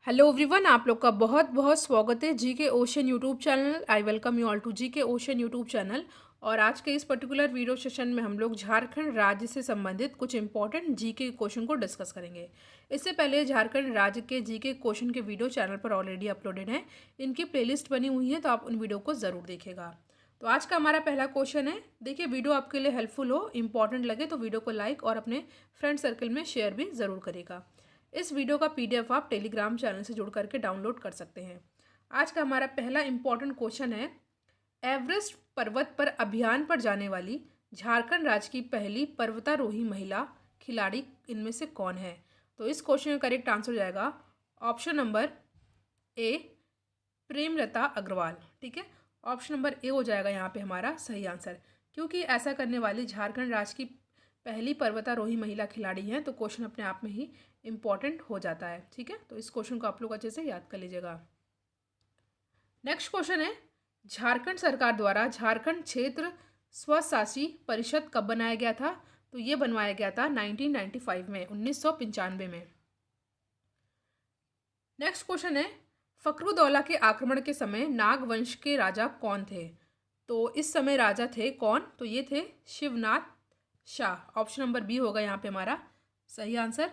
Hello everyone, आप लोग का बहुत बहुत स्वागत है G K ocean YouTube channel. I welcome you all to G K ocean YouTube channel. और आज के इस पर्टिकुलर वीडियो सेशन में हम लोग झारखंड राज्य से संबंधित कुछ इंपॉर्टेंट जी के क्वेश्चन को डिस्कस करेंगे। इससे पहले झारखंड राज्य के जी के क्वेश्चन के वीडियो चैनल पर ऑलरेडी अपलोडेड हैं। इनकी प्लेलिस्ट बनी हुई है, तो आप उन वीडियो को ज़रूर देखिएगा। तो आज का हमारा पहला क्वेश्चन है। देखिए, वीडियो आपके लिए हेल्पफुल हो, इंपॉर्टेंट लगे तो वीडियो को लाइक और अपने फ्रेंड सर्कल में शेयर भी ज़रूर करेगा। इस वीडियो का पीडीएफ आप टेलीग्राम चैनल से जुड़ करके डाउनलोड कर सकते हैं। आज का हमारा पहला इंपॉर्टेंट क्वेश्चन है, एवरेस्ट पर्वत पर अभियान पर जाने वाली झारखंड राज्य की पहली पर्वतारोही महिला खिलाड़ी इनमें से कौन है? तो इस क्वेश्चन का करेक्ट आंसर हो जाएगा option number A, Premlata Agarwal. ठीक है, ऑप्शन नंबर ए हो जाएगा यहाँ पे हमारा सही आंसर, क्योंकि ऐसा करने वाली झारखंड राज्य की पहली पर्वतारोही महिला खिलाड़ी हैं। तो क्वेश्चन अपने आप में ही इम्पॉर्टेंट हो जाता है। ठीक है, तो इस क्वेश्चन को आप लोग अच्छे से याद कर लीजिएगा। नेक्स्ट क्वेश्चन है, झारखंड सरकार द्वारा झारखंड क्षेत्र स्वशासी परिषद कब बनाया गया था? तो ये बनवाया गया था 1995 में, 1995 में। नेक्स्ट क्वेश्चन है, फखरुद्दौला के आक्रमण के समय नाग वंश के राजा कौन थे? तो इस समय राजा थे कौन? तो ये थे Shivnath Shah. Option number B होगा यहाँ पे हमारा सही आंसर।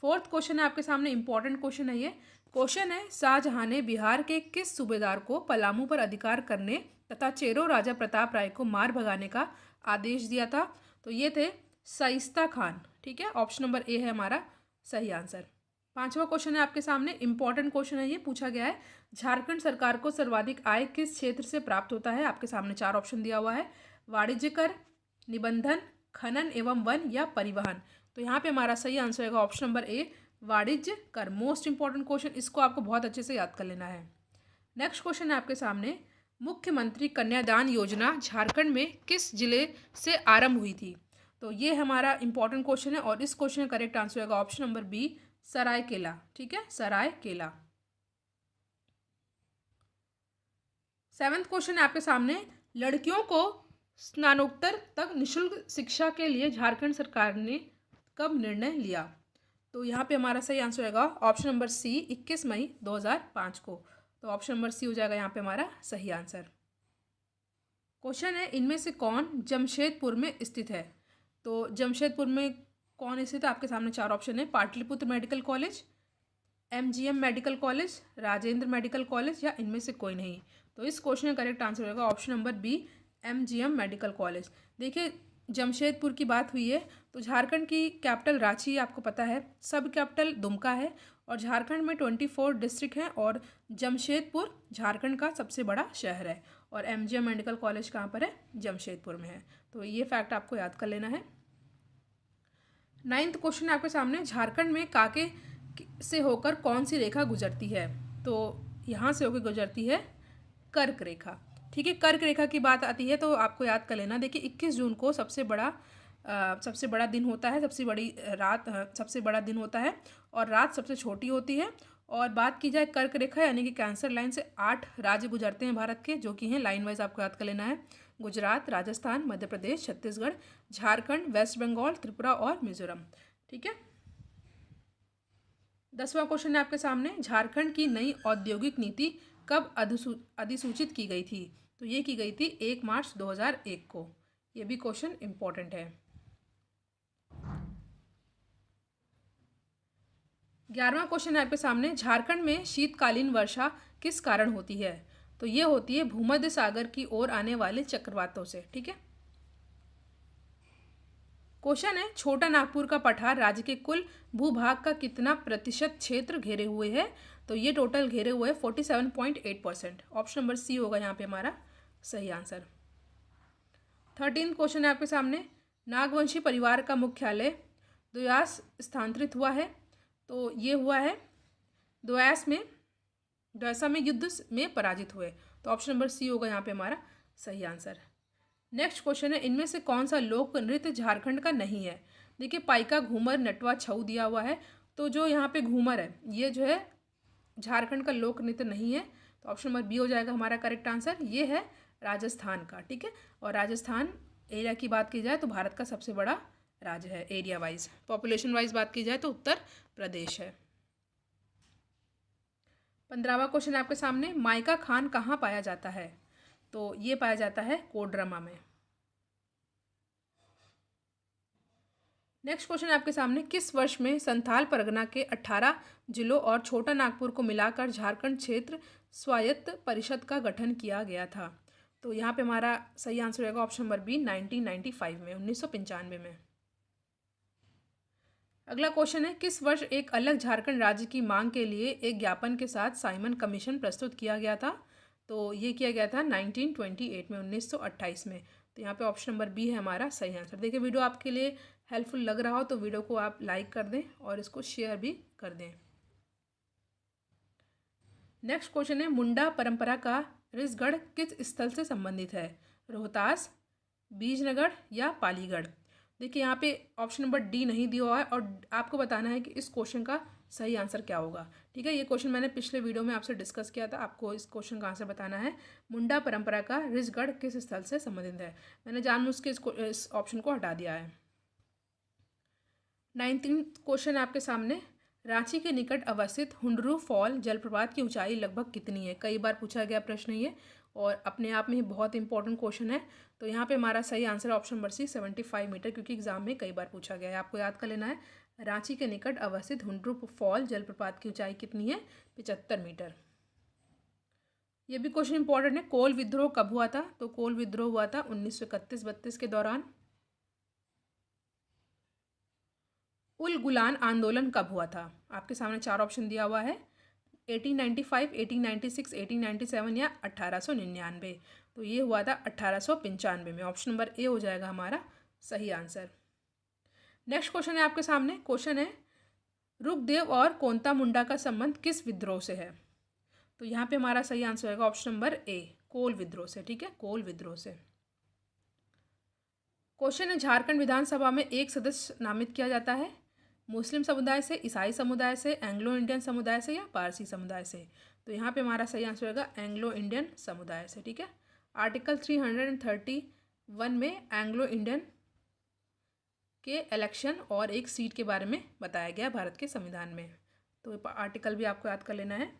फोर्थ क्वेश्चन है आपके सामने, इंपॉर्टेंट क्वेश्चन है ये। क्वेश्चन है, शाहजहां ने बिहार के किस सूबेदार को पलामू पर अधिकार करने तथा चेरो राजा प्रताप राय को मार भगाने का आदेश दिया था? तो ये थे शाइस्ता खान। ठीक है, ऑप्शन नंबर ए है हमारा सही आंसर। पांचवा क्वेश्चन है आपके सामने, इंपॉर्टेंट क्वेश्चन है ये। पूछा गया है, झारखंड सरकार को सर्वाधिक आय किस क्षेत्र से प्राप्त होता है? आपके सामने चार ऑप्शन दिया हुआ है, वाणिज्य कर, निबंधन, खनन एवं वन या परिवहन। तो यहाँ पे हमारा सही आंसर होगा ऑप्शन नंबर ए, वाणिज्य कर। मोस्ट इंपॉर्टेंट क्वेश्चन, इसको आपको बहुत अच्छे से याद कर लेना है। नेक्स्ट क्वेश्चन है आपके सामने, मुख्यमंत्री कन्यादान योजना झारखंड में किस जिले से आरंभ हुई थी? तो ये हमारा इंपॉर्टेंट क्वेश्चन है और इस क्वेश्चन का करेक्ट आंसर होगा ऑप्शन नंबर बी, सरायकेला। ठीक है, सरायकेला। सेवेंथ क्वेश्चन है आपके सामने, लड़कियों को स्नातकोत्तर तक निःशुल्क शिक्षा के लिए झारखंड सरकार ने कब निर्णय लिया? तो यहाँ पे हमारा सही आंसर होगा ऑप्शन नंबर सी, 21 मई 2005 को। तो ऑप्शन नंबर सी हो जाएगा यहाँ पे हमारा सही आंसर। क्वेश्चन है, इनमें से कौन जमशेदपुर में स्थित है? तो जमशेदपुर में कौन स्थित है? आपके सामने चार ऑप्शन है, Pataliputra medical college, MGM medical college, Rajendra medical college या इनमें से कोई नहीं। तो इस क्वेश्चन का करेक्ट आंसर होगा option number B, MGM medical college. देखिए, जमशेदपुर की बात हुई है तो झारखंड की कैपिटल रांची आपको पता है, सब कैपिटल दुमका है और झारखंड में 24 डिस्ट्रिक्ट हैं और जमशेदपुर झारखंड का सबसे बड़ा शहर है। और एमजीएम मेडिकल कॉलेज कहाँ पर है? जमशेदपुर में है। तो ये फैक्ट आपको याद कर लेना है। नाइन्थ क्वेश्चन आपके सामने, झारखंड में काके से होकर कौन सी रेखा गुजरती है? तो यहाँ से होकर गुजरती है कर्क रेखा। ठीक है, कर्क रेखा की बात आती है तो आपको याद कर लेना। देखिए, 21 जून को सबसे बड़ा दिन होता है, सबसे बड़ा दिन होता है और रात सबसे छोटी होती है। और बात की जाए कर्क रेखा यानी कि कैंसर लाइन से 8 राज्य गुजरते हैं भारत के, जो कि हैं लाइन वाइज आपको याद कर लेना है, गुजरात, राजस्थान, मध्य प्रदेश, छत्तीसगढ़, झारखंड, वेस्ट बंगाल, त्रिपुरा और मिजोरम। ठीक है, 10वां क्वेश्चन है आपके सामने, झारखंड की नई औद्योगिक नीति कब अधिसूचित की गई थी? तो ये की गई थी 1 मार्च 2001 को। ये भी क्वेश्चन इंपॉर्टेंट है। 11वां क्वेश्चन है आपके सामने, झारखंड में शीतकालीन वर्षा किस कारण होती है? तो ये होती है भूमध्य सागर की ओर आने वाले चक्रवातों से। ठीक है, क्वेश्चन है, छोटा नागपुर का पठार राज्य के कुल भूभाग का कितना प्रतिशत क्षेत्र घेरे हुए है? तो ये टोटल घेरे हुए 47.8%। ऑप्शन नंबर सी होगा यहाँ पे हमारा सही आंसर। 13 क्वेश्चन है आपके सामने, नागवंशी परिवार का मुख्यालय द्वयास स्थानांतरित हुआ है। तो ये हुआ है द्वैसा में युद्ध में पराजित हुए। तो ऑप्शन नंबर सी होगा यहाँ पे हमारा सही आंसर। नेक्स्ट क्वेश्चन है, इनमें से कौन सा लोक नृत्य झारखंड का नहीं है? देखिए, पाइका, घूमर, नटवा, छऊ दिया हुआ है। तो जो यहाँ पे घूमर है ये जो है झारखंड का लोक नृत्य नहीं है। तो ऑप्शन नंबर बी हो जाएगा हमारा करेक्ट आंसर। ये है राजस्थान का। ठीक है, और राजस्थान एरिया की बात की जाए तो भारत का सबसे बड़ा राज्य है एरिया वाइज। पॉपुलेशन वाइज बात की जाए तो उत्तर प्रदेश है। 15वां क्वेश्चन है आपके सामने, माइका खान कहाँ पाया जाता है? तो ये पाया जाता है कोडरमा में। नेक्स्ट क्वेश्चन है आपके सामने, किस वर्ष में संथाल परगना के 18 जिलों और छोटा नागपुर को मिलाकर झारखंड क्षेत्र स्वायत्त परिषद का गठन किया गया था? तो यहाँ पे हमारा सही आंसर रहेगा ऑप्शन नंबर बी, 1995 में, 1995 में। अगला क्वेश्चन है, किस वर्ष एक अलग झारखंड राज्य की मांग के लिए एक ज्ञापन के साथ साइमन कमीशन प्रस्तुत किया गया था? तो ये किया गया था 1928 में, 1928 में। तो यहाँ पे ऑप्शन नंबर बी है हमारा सही आंसर। देखिए, वीडियो आपके लिए हेल्पफुल लग रहा हो तो वीडियो को आप लाइक कर दें और इसको शेयर भी कर दें। नेक्स्ट क्वेश्चन है, मुंडा परंपरा का रिसगढ़ किस स्थल से संबंधित है? रोहतास, बीजनगढ़ या पालीगढ़? देखिए, यहाँ पे ऑप्शन नंबर डी नहीं दिया हुआ है और आपको बताना है कि इस क्वेश्चन का सही आंसर क्या होगा। ठीक है, ये क्वेश्चन मैंने पिछले वीडियो में आपसे डिस्कस किया था, आपको इस क्वेश्चन का आंसर बताना है। मुंडा परंपरा का रिसगढ़ किस स्थल से संबंधित है? मैंने जानबूझ के इस ऑप्शन को हटा दिया है। 19th क्वेश्चन आपके सामने, रांची के निकट अवस्थित हुंडरू फॉल जलप्रपात की ऊंचाई लगभग कितनी है? कई बार पूछा गया प्रश्न ये और अपने आप में ही बहुत इंपॉर्टेंट क्वेश्चन है। तो यहाँ पे हमारा सही answer option number C, 75 metre, क्योंकि एग्जाम में कई बार पूछा गया है। आपको याद कर लेना है, रांची के निकट अवस्थित हुंडरू फॉल जलप्रपात की ऊंचाई कितनी है? 75 मीटर। ये भी क्वेश्चन इंपॉर्टेंट है, कोल विद्रोह कब हुआ था? तो कोल विद्रोह हुआ था 1931-32 के दौरान। उल गुलान आंदोलन कब हुआ था? आपके सामने 4 ऑप्शन दिया हुआ है, 1895, 1896, 1897 या 1899। तो ये हुआ था 1895 में। ऑप्शन नंबर ए हो जाएगा हमारा सही आंसर। नेक्स्ट क्वेश्चन है आपके सामने, क्वेश्चन है, रुकदेव और कोंता मुंडा का संबंध किस विद्रोह से है? तो यहाँ पे हमारा सही आंसर होगा ऑप्शन नंबर ए, कोल विद्रोह से। ठीक है, कोल विद्रोह से। क्वेश्चन है, झारखंड विधानसभा में एक सदस्य नामित किया जाता है मुस्लिम समुदाय से, ईसाई समुदाय से, एंग्लो इंडियन समुदाय से या पारसी समुदाय से? तो यहाँ पे हमारा सही आंसर होगा एंग्लो इंडियन समुदाय से। ठीक है, आर्टिकल 331 में एंग्लो इंडियन के इलेक्शन और एक सीट के बारे में बताया गया भारत के संविधान में। तो आर्टिकल भी आपको याद कर लेना है।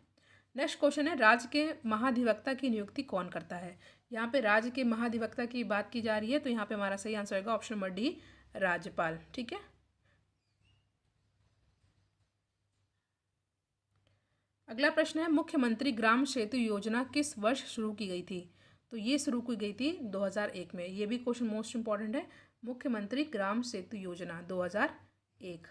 नेक्स्ट क्वेश्चन है, राज्य के महाधिवक्ता की नियुक्ति कौन करता है? यहाँ पे राज्य के महाधिवक्ता की बात की जा रही है, तो यहाँ पे हमारा सही आंसर होगा ऑप्शन नंबर डी, राज्यपाल। ठीक है, अगला प्रश्न है, मुख्यमंत्री ग्राम सेतु योजना किस वर्ष शुरू की गई थी? तो ये शुरू की गई थी 2001 में। ये भी क्वेश्चन मोस्ट इंपॉर्टेंट है, मुख्यमंत्री ग्राम सेतु योजना 2001।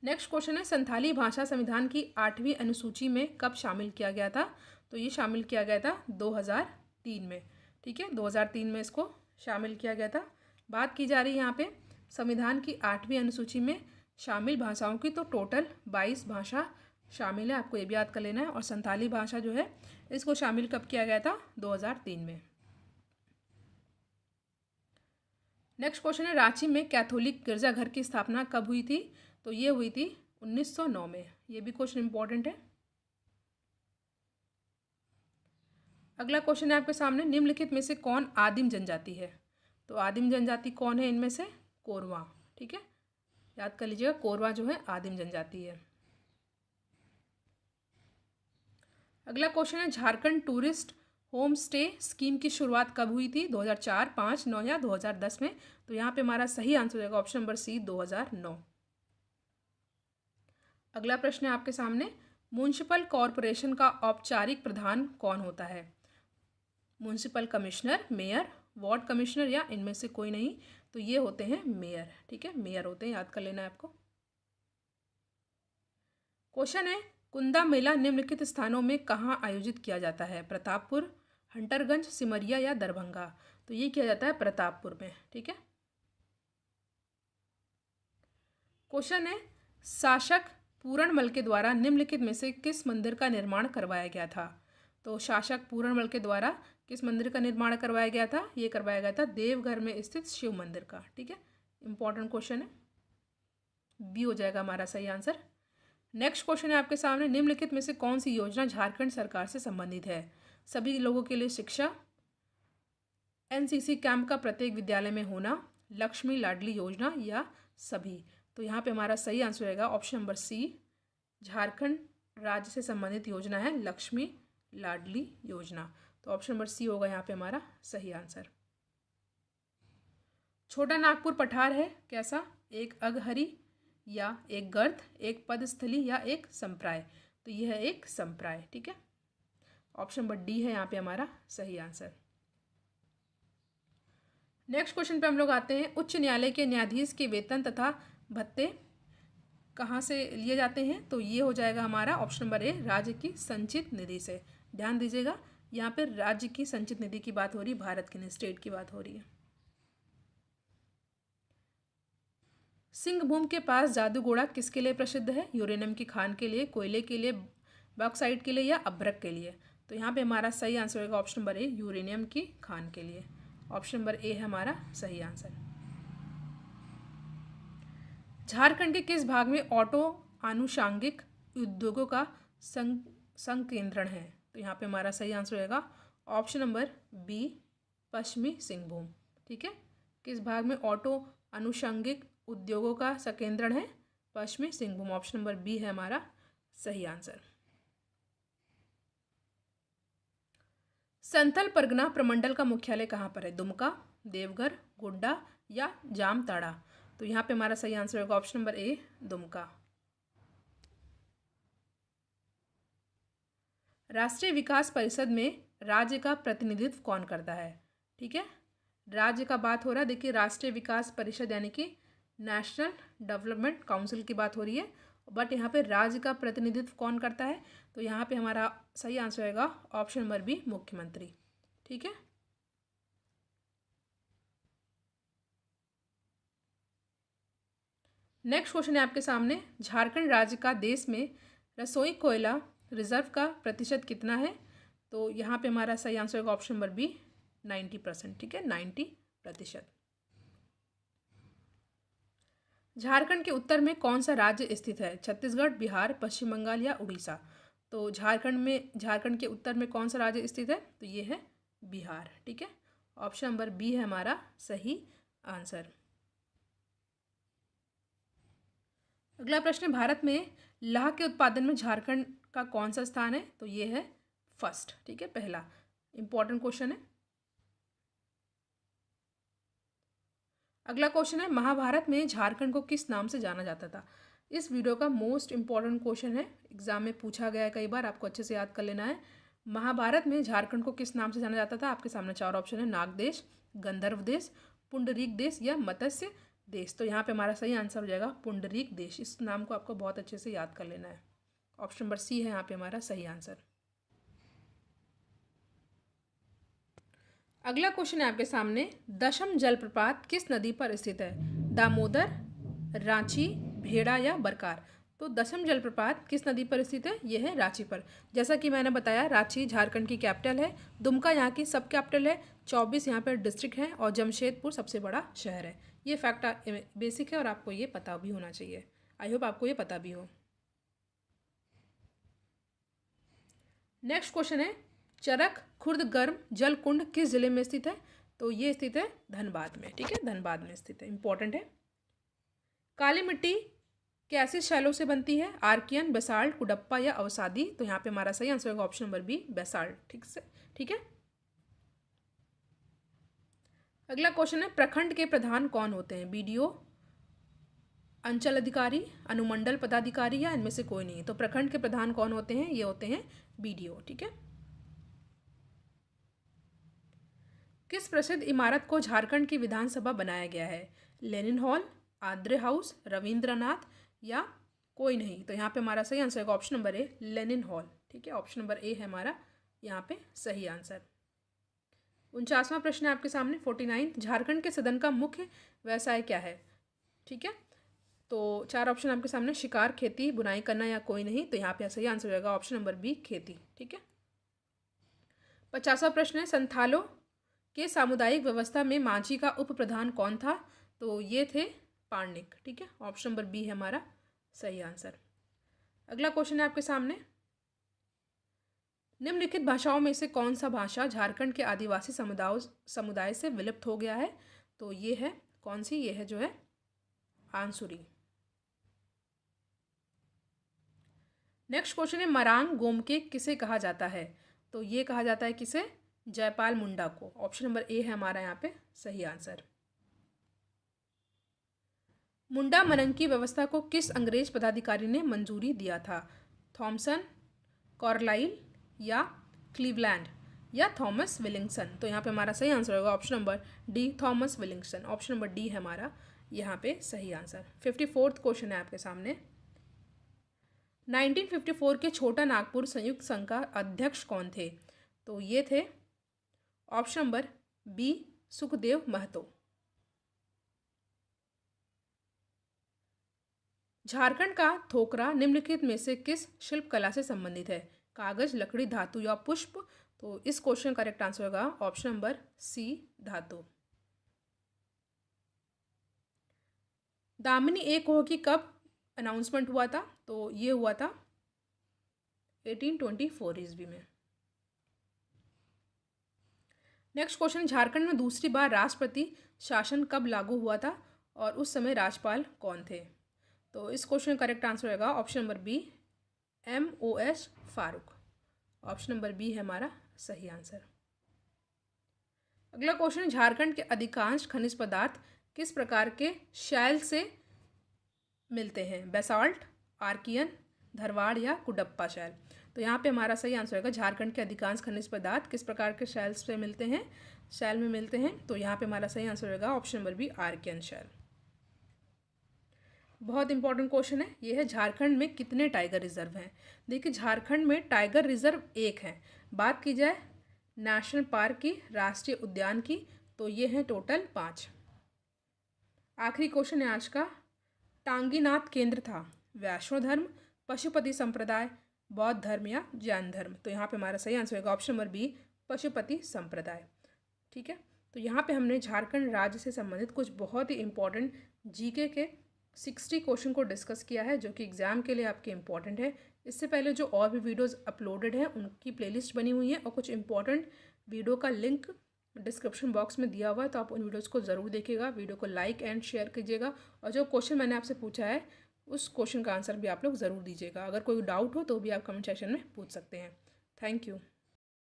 नेक्स्ट क्वेश्चन है, संथाली भाषा संविधान की 8वीं अनुसूची में कब शामिल किया गया था? तो ये शामिल किया गया था 2003 में। ठीक है, 2003 में इसको शामिल किया गया था। बात की जा रही है यहाँ पे संविधान की 8वीं अनुसूची में शामिल भाषाओं की, तो टोटल 22 भाषा शामिल है, आपको ये भी याद कर लेना है। और संथाली भाषा जो है इसको शामिल कब किया गया था? 2003 में। नेक्स्ट क्वेश्चन है, रांची में कैथोलिक गिरजाघर की स्थापना कब हुई थी? तो ये हुई थी 1909 में। ये भी क्वेश्चन इंपॉर्टेंट है। अगला क्वेश्चन है आपके सामने, निम्नलिखित में से कौन आदिम जनजाति है? तो आदिम जनजाति कौन है इनमें से? कोरवा। ठीक है, याद कर लीजिएगा, कोरवा जो है आदिम जनजाति है। अगला क्वेश्चन है, Jharkhand tourist home stay scheme की शुरुआत कब हुई थी? 2004, 5, 9 या 2010 में? तो यहाँ पे हमारा सही आंसर हो जाएगा ऑप्शन नंबर सी, 2009। अगला प्रश्न है आपके सामने, म्युनिसिपल कॉरपोरेशन का औपचारिक प्रधान कौन होता है? Municipal commissioner, mayor, ward commissioner या इनमें से कोई नहीं? तो ये होते हैं मेयर। ठीक है, मेयर होते हैं, याद कर लेना है आपको। क्वेश्चन है, कुंदा मेला निम्नलिखित स्थानों में कहाँ आयोजित किया जाता है? प्रतापपुर, हंटरगंज, सिमरिया या दरभंगा? तो ये किया जाता है प्रतापपुर में। ठीक है, क्वेश्चन है, शासक पूरणमल के द्वारा निम्नलिखित में से किस मंदिर का निर्माण करवाया गया था? तो शासक पूरणमल के द्वारा किस मंदिर का निर्माण करवाया गया था? ये करवाया गया था देवघर में स्थित शिव मंदिर का। ठीक है, इंपॉर्टेंट क्वेश्चन है, बी हो जाएगा हमारा सही आंसर। नेक्स्ट क्वेश्चन है आपके सामने, निम्नलिखित में से कौन सी योजना झारखंड सरकार से संबंधित है? सभी लोगों के लिए शिक्षा, एनसीसी कैंप का प्रत्येक विद्यालय में होना, लक्ष्मी लाडली योजना या सभी? तो यहाँ पे हमारा सही आंसर रहेगा ऑप्शन नंबर सी, झारखंड राज्य से संबंधित योजना है लक्ष्मी लाडली योजना। तो ऑप्शन नंबर सी होगा यहाँ पे हमारा सही आंसर। छोटा नागपुर पठार है कैसा? एक अघहरी या एक गर्द, एक पदस्थली या एक संप्राय? तो यह है एक संप्राय। ठीक है, ऑप्शन नंबर डी है यहाँ पे हमारा सही आंसर। नेक्स्ट क्वेश्चन पे हम लोग आते हैं। उच्च न्यायालय के न्यायाधीश के वेतन तथा भत्ते कहाँ से लिए जाते हैं? तो ये हो जाएगा हमारा ऑप्शन नंबर ए, राज्य की संचित निधि से। ध्यान दीजिएगा, यहाँ पे राज्य की संचित निधि की बात हो रही है, भारत की नहीं, स्टेट की बात हो रही है। सिंहभूम के पास जादूगोड़ा किसके लिए प्रसिद्ध है? यूरेनियम की खान के लिए, कोयले के लिए, बॉक्साइट के लिए या अभ्रक के लिए? तो यहाँ पे हमारा सही आंसर होगा ऑप्शन नंबर ए, यूरेनियम की खान के लिए। ऑप्शन नंबर ए है हमारा सही आंसर। झारखंड के किस भाग में ऑटो आनुषांगिक उद्योगों का संकेंद्रण है? तो यहाँ पे हमारा सही आंसर रहेगा ऑप्शन नंबर बी, पश्चिमी सिंहभूम। ठीक है, किस भाग में ऑटो आनुषंगिक उद्योगों का संकेंद्रण है? पश्चिमी सिंहभूम। ऑप्शन नंबर बी है हमारा सही आंसर। संथल परगना प्रमंडल का मुख्यालय कहाँ पर है? दुमका, देवघर, गोड्डा या जामताड़ा? तो यहाँ पे हमारा सही आंसर होगा ऑप्शन नंबर ए, दुमका। राष्ट्रीय विकास परिषद में राज्य का प्रतिनिधित्व कौन करता है? ठीक है, राज्य का बात हो रहा है। देखिए, राष्ट्रीय विकास परिषद यानी कि नेशनल डेवलपमेंट काउंसिल की बात हो रही है, बट यहाँ पे राज्य का प्रतिनिधित्व कौन करता है? तो यहाँ पे हमारा सही आंसर रहेगा ऑप्शन नंबर बी, मुख्यमंत्री। ठीक है, नेक्स्ट क्वेश्चन है आपके सामने। झारखंड राज्य का देश में रसोई कोयला रिजर्व का प्रतिशत कितना है? तो यहाँ पे हमारा सही आंसर होगा ऑप्शन नंबर बी, 90%। ठीक है, 90%। झारखंड के उत्तर में कौन सा राज्य स्थित है? छत्तीसगढ़, बिहार, पश्चिम बंगाल या उड़ीसा? तो झारखंड के उत्तर में कौन सा राज्य स्थित है? तो ये है बिहार। ठीक है, ऑप्शन नंबर बी है हमारा सही आंसर। अगला प्रश्न है, भारत में लाह के उत्पादन में झारखंड का कौन सा स्थान है? तो ये है फर्स्ट। ठीक है, पहला इंपॉर्टेंट क्वेश्चन है। अगला क्वेश्चन है, महाभारत में झारखंड को किस नाम से जाना जाता था? इस वीडियो का मोस्ट इंपॉर्टेंट क्वेश्चन है, एग्जाम में पूछा गया है कई बार, आपको अच्छे से याद कर लेना है। महाभारत में झारखंड को किस नाम से जाना जाता था? आपके सामने चार ऑप्शन है, नाग देश, गंधर्व देश, पुंडरीक देश या मत्स्य देश? तो यहाँ पे हमारा सही आंसर हो जाएगा पुंडरीक देश। इस नाम को आपको बहुत अच्छे से याद कर लेना है। ऑप्शन नंबर सी है यहाँ पे हमारा सही आंसर। अगला क्वेश्चन है आपके सामने, दशम जलप्रपात किस नदी पर स्थित है? दामोदर, रांची, भेड़ा या बरकार? तो दशम जलप्रपात किस नदी पर स्थित है? यह है रांची पर। जैसा कि मैंने बताया, रांची झारखंड की कैपिटल है, दुमका यहाँ की सब कैपिटल है, 24 यहाँ पर डिस्ट्रिक्ट है और जमशेदपुर सबसे बड़ा शहर है। ये फैक्ट बेसिक है और आपको ये पता भी होना चाहिए। आई होप आपको ये पता भी हो। नेक्स्ट क्वेश्चन है, चरक खुर्द गर्म जल कुंड किस जिले में स्थित है? तो ये स्थित है धनबाद में। ठीक है, धनबाद में स्थित है, इंपॉर्टेंट है। काली मिट्टी कैसी शैलों से बनती है? आर्कियन, बेसाल्ट, कुडप्पा या अवसादी? तो यहाँ पे हमारा सही आंसर होगा ऑप्शन नंबर बी, बेसाल्ट। ठीक है, अगला क्वेश्चन है, प्रखंड के प्रधान कौन होते हैं? बीडीओ, अंचल अधिकारी, अनुमंडल पदाधिकारी या इनमें से कोई नहीं? तो प्रखंड के प्रधान कौन होते हैं? ये होते हैं बीडीओ। ठीक है, किस प्रसिद्ध इमारत को झारखंड की विधानसभा बनाया गया है? लेनिन हॉल, आद्रे हाउस, रविंद्रनाथ या कोई नहीं? तो यहाँ पे हमारा सही आंसर है ऑप्शन नंबर ए, लेनिन हॉल। ठीक है, ऑप्शन नंबर ए है हमारा यहाँ पे सही आंसर। 49वां प्रश्न है आपके सामने, 49, झारखंड के सदन का मुख्य व्यवसाय क्या है? ठीक है, तो चार ऑप्शन आपके सामने, शिकार, खेती, बुनाई करना या कोई नहीं? तो यहाँ पे सही आंसर रहेगा ऑप्शन नंबर बी, खेती। ठीक है, 50वां प्रश्न है, संथालों के सामुदायिक व्यवस्था में मांझी का उप प्रधान कौन था? तो ये थे पार्निक। ठीक है, ऑप्शन नंबर बी है हमारा सही आंसर। अगला क्वेश्चन है आपके सामने, निम्नलिखित भाषाओं में से कौन सा भाषा झारखंड के आदिवासी समुदाय से विलुप्त हो गया है? तो ये है कौन सी? ये है जो है आंसुरी। नेक्स्ट क्वेश्चन है मरांग गोमके किसे कहा जाता है? तो ये कहा जाता है किसे? जयपाल मुंडा को। ऑप्शन नंबर ए है हमारा यहाँ पे सही आंसर। मुंडा मनन की व्यवस्था को किस अंग्रेज पदाधिकारी ने मंजूरी दिया था? थॉमसन, कॉर्लाइल या क्लीवलैंड या थॉमस विलिंगसन? तो यहाँ पे हमारा सही आंसर होगा option number D, Thomas Williamson. Option number D है हमारा यहाँ पे सही आंसर। 54th क्वेश्चन है आपके सामने। 1954 के छोटा नागपुर संयुक्त संघ का अध्यक्ष कौन थे? तो ये थे option number B, Sukhdev Mahato. Jharkhand का थोकरा निम्नलिखित में से किस शिल्प कला से संबंधित है? कागज, लकड़ी, धातु या पुष्प? तो इस क्वेश्चन का करेक्ट आंसर होगा ऑप्शन नंबर सी, धातु। दामिनी एक कुओं की कब अनाउंसमेंट हुआ था? तो ये हुआ था 1824 ईस्वी में। नेक्स्ट क्वेश्चन, झारखंड में दूसरी बार राष्ट्रपति शासन कब लागू हुआ था और उस समय राज्यपाल कौन थे? तो इस क्वेश्चन का करेक्ट आंसर होगा option number B, MOS Farooq. Option number B है हमारा सही आंसर। अगला क्वेश्चन, झारखंड के अधिकांश खनिज पदार्थ किस प्रकार के शैल से मिलते हैं? बेसाल्ट, आर्कियन, धरवाड़ या कुडप्पा शैल? तो यहाँ पे हमारा सही आंसर होगा झारखंड के अधिकांश खनिज पदार्थ किस प्रकार के शैल से मिलते हैं? शैल में मिलते हैं। तो यहाँ पे हमारा सही आंसर होगा ऑप्शन नंबर बी, आर्कियन शैल। बहुत इंपॉर्टेंट क्वेश्चन है ये है, झारखंड में कितने टाइगर रिजर्व हैं? देखिए झारखंड में टाइगर रिजर्व एक है। बात की जाए नेशनल पार्क की, राष्ट्रीय उद्यान की, तो ये हैं टोटल 5। आखिरी क्वेश्चन है आज का, टांगीनाथ केंद्र था वैष्णो धर्म, पशुपति संप्रदाय, बौद्ध धर्म या जैन धर्म? तो यहाँ पे हमारा सही आंसर होगा ऑप्शन नंबर बी, पशुपति संप्रदाय। ठीक है, तो यहाँ पे हमने झारखंड राज्य से संबंधित कुछ बहुत ही इंपॉर्टेंट जीके के 60 क्वेश्चन को डिस्कस किया है जो कि एग्जाम के लिए आपके इंपॉर्टेंट है। इससे पहले जो और भी वीडियोस अपलोडेड हैं उनकी प्लेलिस्ट बनी हुई है और कुछ इंपॉर्टेंट वीडियो का लिंक डिस्क्रिप्शन बॉक्स में दिया हुआ है, तो आप उन वीडियोस को ज़रूर देखिएगा। वीडियो को लाइक एंड शेयर कीजिएगा और जो क्वेश्चन मैंने आपसे पूछा है उस क्वेश्चन का आंसर भी आप लोग ज़रूर दीजिएगा। अगर कोई डाउट हो तो भी आप कमेंट सेक्शन में पूछ सकते हैं। Thank you.